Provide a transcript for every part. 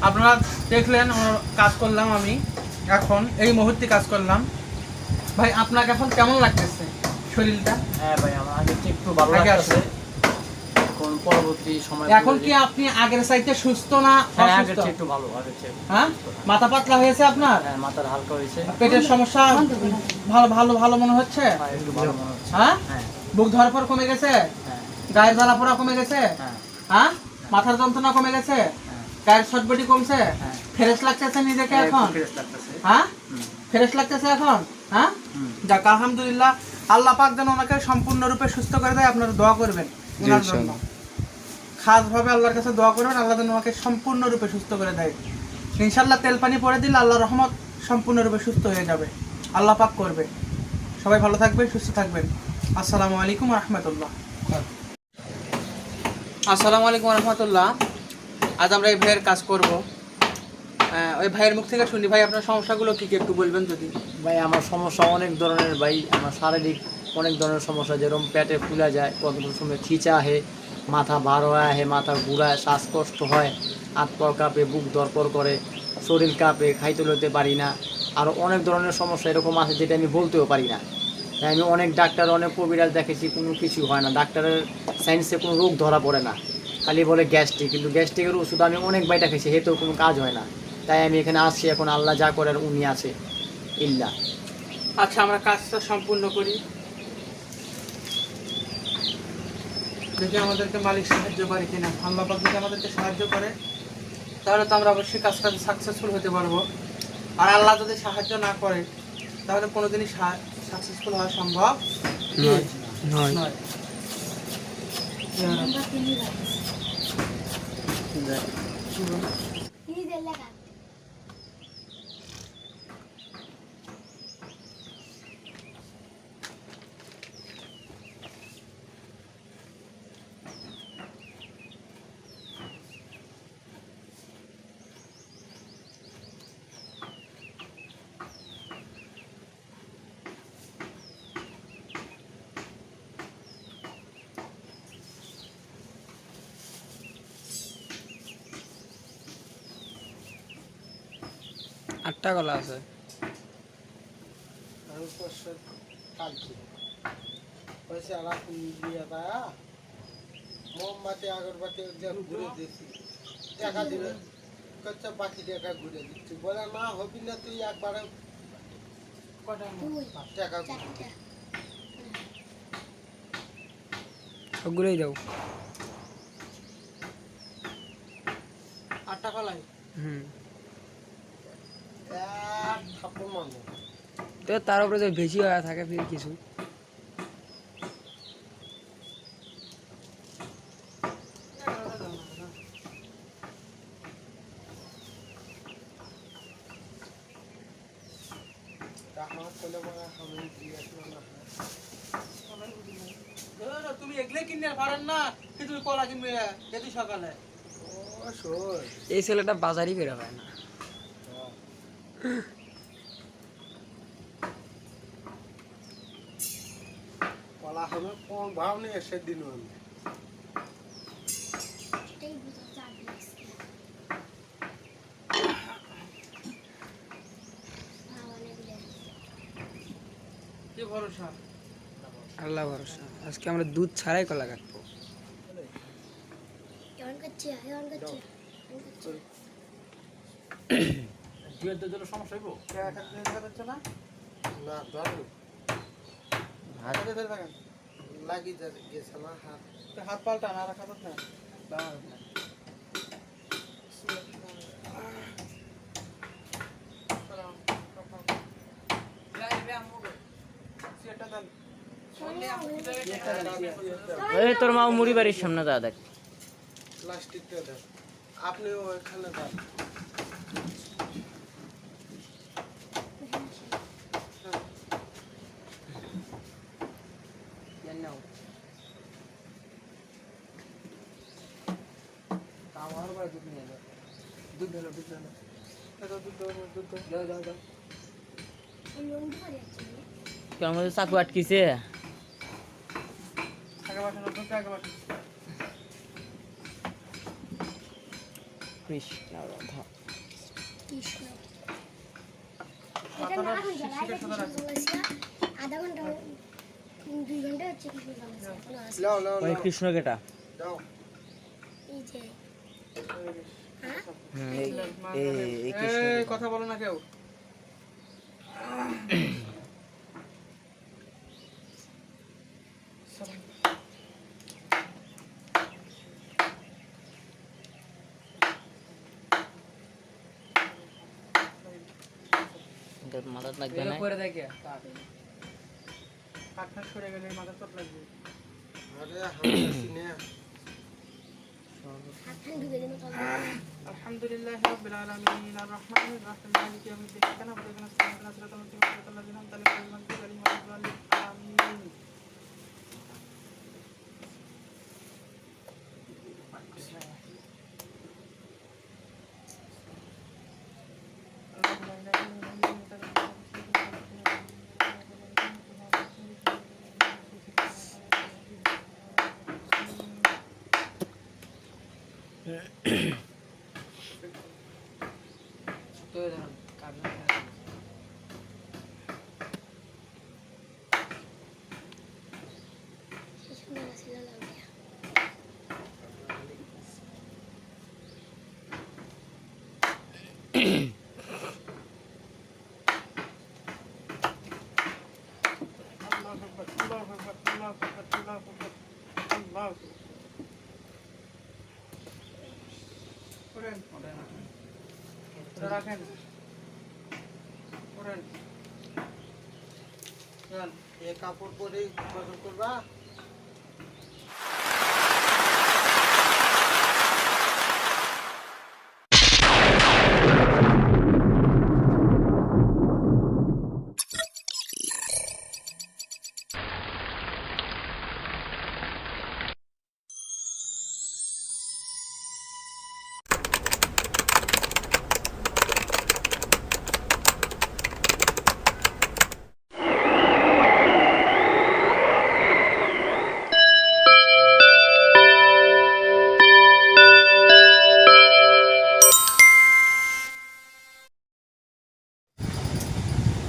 আপনারা দেখলেন কাজ করলাম আমি, এখন এই মুহূর্তে কাজ করলাম। ভাই আপনাকে এখন কেমন লাগতেছে শরীরটা? হ্যাঁ ভাই, আমার আগে একটু ভালো লাগছে, এখন পরবর্তী সময় এখন কি আপনি আগের চাইতে সুস্থ না আগের চেয়ে একটু ভালো, আগের চেয়ে। হ্যাঁ, মাথা পাতলা হয়েছে আপনার? হ্যাঁ, মাথার হালকা হয়েছে। পেটের সমস্যা ভালো ভালো ভালো মনে হচ্ছে? হ্যাঁ, একটু ভালো মনে হচ্ছে। হ্যাঁ, হ্যাঁ বুক ধরফর কমে গেছে? হ্যাঁ গায়ের জ্বালা পোড়া কমে গেছে? হ্যাঁ হ্যাঁ, মাথার যন্ত্রণা কমে গেছে? হ্যাঁ গায়ের ছটবটি কমছে? হ্যাঁ। ফ্রেশ লাগতেছে নিজেকে হ্যাঁ, এখন? একটু ফ্রেশ লাগতেছে। হ্যাঁ, হুম। ফ্রেশ লাগতেছে এখন? হ্যাঁ, হুম। যাক আলহামদুলিল্লাহ। আল্লাহ পাক যেন ওনাকে সম্পূর্ণরূপে সুস্থ করে দেয়, আপনারা দোয়া করবেন ওনার জন্য। খাসভাবে আল্লাহর কাছে দোয়া করবেন, আল্লাহ যেন ওনাকে সম্পূর্ণরূপে সুস্থ করে দেয়। ইনশাআল্লাহ তেল পানি পরে দিলে আল্লাহর রহমত সম্পূর্ণরূপে সুস্থ হয়ে যাবে, আল্লাহ পাক করবে। সবাই ভালো থাকবেন, সুস্থ থাকবেন। আসসালামু আলাইকুম রহমতুল্লাহ। আসসালামু আলাইকুম রহমতুল্লাহ। আজ আমরা এই ভাইয়ের কাজ করব। ওই ভাইয়ের মুখ থেকে শুনি, ভাই আপনার সমস্যাগুলো কি কি একটু বলবেন যদি। ভাই আমার সমস্যা অনেক ধরনের ভাই, আমার শারীরিক অনেক ধরনের সমস্যা, যেরকম পেটে ফুলে যায়, কত সময় খিচা আহে, মাথা ভার হয়ে আহে, মাথা ঘুরায়, শ্বাসকষ্ট হয়, হাত পা কাঁপে, বুক দরপর করে, শরীর কাঁপে, খাইতে লইতে পারি না। আরও অনেক ধরনের সমস্যা এরকম আছে যেটা আমি বলতেও পারি না। তাই আমি অনেক ডাক্তার, অনেক কবিরাজ দেখেছি, কোনো কিছু হয় না, ডাক্তারের সায়েন্সে কোনো রোগ ধরা পড়ে না, খালি বলে গ্যাস্ট্রিক। কিন্তু গ্যাস্ট্রিকের ওষুধ আমি অনেক বাইটা খেয়েছি, হেতেও কোনো কাজ হয় না। তাই আমি এখানে আসছি, এখন আল্লাহ যা করার উনি আছে ইল্লা। আচ্ছা, আমরা কাজটা সম্পূর্ণ করি, যদি আমাদেরকে মালিক সাহায্য করে কিনা। আল্লাহ পাক যদি আমাদেরকে সাহায্য করে তাহলে তো আমরা অবশ্যই কাজটা সাকসেসফুল হতে পারবো। আর আল্লাহ যদি সাহায্য না করে তাহলে কোনোদিনই সাকসেসফুল হওয়া সম্ভব নয়। আটটা কলা আছে। মোমবাতি আগরবাতি ঘুরে দিয়েছি, টাকা দিবে, কচ্চা বাকি টাকা ঘুরে দিচ্ছি, বলে না হবি না তুই একবারে টাকা সবগুলোই দাও। 8টা কলাই। হুম, এক থাপ্পড় মারবো। তো তার উপরে যদি বেশি হয়ে থাকে ফির কিছু। তুমি এগলে কিনে পারেন না কি, তুমি কলা কিনবে যেতে সকালে? এই ছেলেটা বাজারই বের হয় না। কলা হবে কোন ভাব নেই সেদিন আমি কি ভরসা? আল্লাহ ভরসা। আজকে আমরা দুধ ছাড়াই কলা কাটবো। দুয়ের জন্য সমস্যা হইব? না না ধরো হাতে ধরে থাকেন, লাগি গেছে না হাত। হাত পাল্টা না রাখা তো না। এই তোর মা মুড়ি বাড়ির সামনে যা দেখ। প্লাস্টিকটা দেন, আপনি ওইখানে দেন। কেমন চাকু আটকিছে? কৃষ্ণ রাধা কৃষ্ণ এটা না হয়ে গেল আধা ঘন্টা 2 ঘন্টা হচ্ছে কৃষ্ণ জানাইছে লাও লাও ওই লাও কৃষ্ণ কেটা দাও এই যে এই কৃষ্ণ এই কথা বলো না কেউ। মাথা লাগবে না করে দেখে কাঠটা সরে গেলে মাথা চোট লাগবে। আরে হাসি নে হাতটা ঢুকে দিন তো আলহামদুলিল্লাহি রাব্বিল আলামিন আর রহমানির রহিম মালিকি ইয়াউমিদ্দিন ইyyaka na'budu ওয়া ইyyaka নাস্তাইন ইহদিনাস সিরাতাল মুস্তাকিম সিরাতাল লাযিনা আন'আমতা আলাইহিম গহায়রিল মাগদুবি আলাইহিম ওয়া লাদ-দাল্লিন আমিন। সুন্দর ছিল লাগে আল্লাহু আকবার আল্লাহু আকবার আল্লাহু আকবার আল্লাহু আকবার আল্লাহু আকবার। করেন রাখেন করেন এই কাপড় পরে গোসল করবা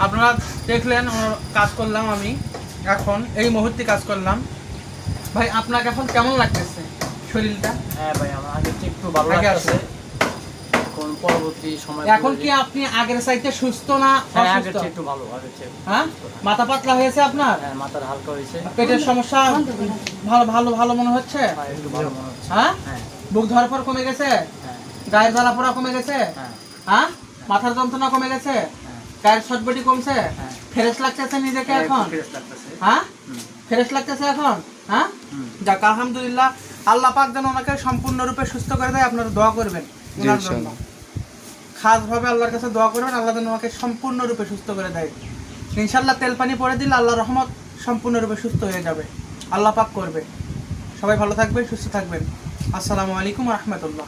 আপনারা দেখলেন আমার কাজ করলাম আমি এখন এই মুহূর্তে কাজ করলাম। ভাই আপনাকে এখন কেমন লাগতেছে শরীরটা? হ্যাঁ ভাই আমার আগে থেকে একটু ভালো আগে লাগছে কোন পরবর্তী সময় এখন কি আপনি আগের চাইতে সুস্থ না হ্যাঁ আগের অসুস্থ? চেয়ে একটু ভালো আগের চেয়ে হ্যাঁ মাথা পাতলা হয়েছে আপনার? হ্যাঁ মাথার হালকা হয়েছে পেটের সমস্যা ভালো ভালো ভালো মনে হচ্ছে? হ্যাঁ একটু ভালো মনে হচ্ছে হ্যাঁ হ্যাঁ বুক ধরার পর কমে গেছে? হ্যাঁ গায়ের জ্বালা পোড়া কমে গেছে? হ্যাঁ হ্যাঁ মাথার যন্ত্রণা কমে গেছে? হ্যাঁ গায়ের ছটপটি কমছে? হ্যাঁ ফ্রেশ লাগতেছে নিজেকে হ্যাঁ, এখন? একটু fresh লাগতেছে। হ্যাঁ হুম, ফ্রেশ লাগতেছে এখন? হ্যাঁ হুম। যাক আলহামদুলিল্লাহ, আল্লাহ পাক যেন ওনাকে সম্পূর্ণরূপে সুস্থ করে দেয়। আপনারা দোয়া করবেন ওনার জন্য, খাসভাবে আল্লাহর কাছে দোয়া করবেন আল্লাহ যেন ওনাকে সম্পূর্ণরূপে সুস্থ করে দেয়। ইনশাল্লাহ তেল পানি পরে দিলে আল্লাহ রহমত সম্পূর্ণরূপে সুস্থ হয়ে যাবে, আল্লাহ পাক করবে। সবাই ভালো থাকবেন, সুস্থ থাকবেন। আসসালামু আলাইকুম ওয়া রাহমাতুল্লাহ।